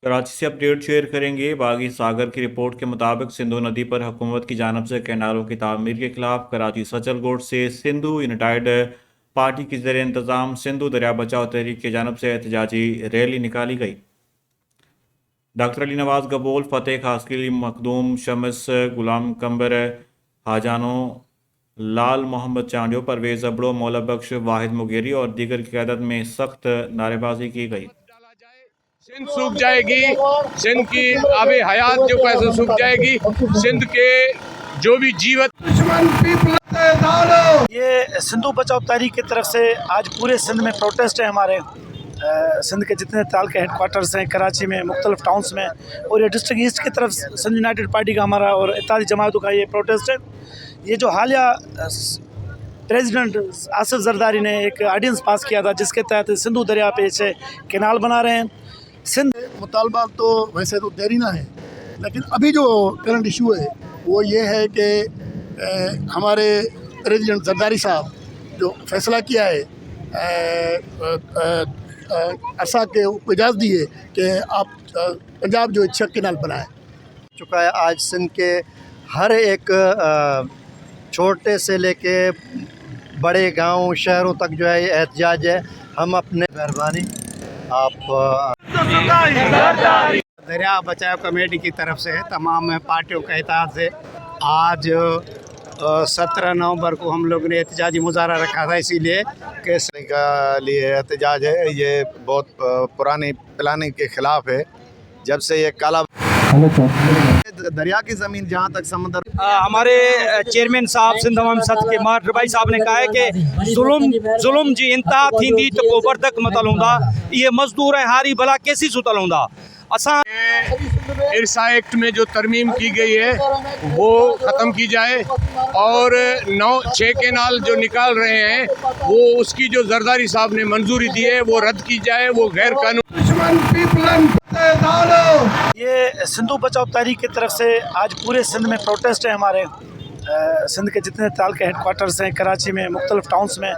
कराची से update share करेंगे। बागी सागर की रिपोर्ट के मुताबिक सिंधु नदी पर हुकूमत की जानिब से कैनालों की तामीर के खिलाफ कराची सचल गोट से सिंधु यूनाइटेड पार्टी की ज़ेर इंतज़ाम सिंधु दरिया बचाओ तहरीक की जानिब से एहतजाजी रैली निकाली गई। डॉक्टर अली नवाज गबोल, फ़तेह खासकिल, मखदूम शमस, गुलाम कंबर हाजानो, लाल मोहम्मद चांडियो, परवेज़ अबड़ो, मौला बख्श, वाहिद मुगेरी और दीगर की क़यादत में सख्त नारेबाजी की गई। सिंध सूख जाएगी, सिंध की आबे हयात जो कैसे सूख जाएगी, सिंध के जो भी जीवित ये सिंधु बचाओ तहरीक की तरफ से आज पूरे सिंध में प्रोटेस्ट है। हमारे सिंध के जितने ताल के हेडक्वार्टर्स हैं कराची में, मुख्तलिफ टाउन्स में, और ये डिस्ट्रिक्ट ईस्ट की तरफ सिंध यूनाइटेड पार्टी का हमारा और इत्तेहादी जमातों का ये प्रोटेस्ट है। ये जो हालिया प्रेसिडेंट आसिफ जरदारी ने एक ऑर्डिनेंस पास किया था जिसके तहत सिंधु दरिया पे से कैनाल बना रहे हैं। सिंध मुतालबा तो वैसे तो देरीना है, लेकिन अभी जो करंट इशू है वो ये है कि हमारे प्रेसिडेंट जरदारी साहब जो फैसला किया है, अरसा के इजाज़त दी है कि आप पंजाब जो इच्छा कैनाल बनाए चुका है। आज सिंध के हर एक छोटे से लेके बड़े गांव शहरों तक जो है एहतजाज है। हम अपने मेहरबानी आप दरिया बचाओ कमेटी की तरफ से तमाम पार्टियों के इत्तेहाद से आज 17 नवंबर को हम लोग ने एहतजाजी मुजाहरा रखा था, इसीलिए कि का लिए एहतजाज है। ये बहुत पुरानी प्लानिंग के ख़िलाफ़ है। जब से ये काला दरिया की ज़मीन जहाँ तक समंदर, हमारे चेयरमैन साहब सिंध अवामी सदक़े के मार भाई साहब ने कहा है कि जुल्म जी इंतहा थींदी तो को बर्दक मतल हूंदा, ये मजदूर हारी भला कैसी सुतल हूंदा। असां इरसा एक्ट में जो तरमीम की गई है वो ख़त्म की जाए और 6 कैनाल जो निकाल रहे हैं वो उसकी जो जरदारी साहब ने मंजूरी दी है वो रद्द की जाए, वो गैर कानूनी। ये सिंधु बचाओ तहरीक की तरफ से आज पूरे सिंध में प्रोटेस्ट है। हमारे सिंध के जितने ताल के हेडक्वार्टर्स हैं कराची में, मुख्तलिफ टाउन्स में,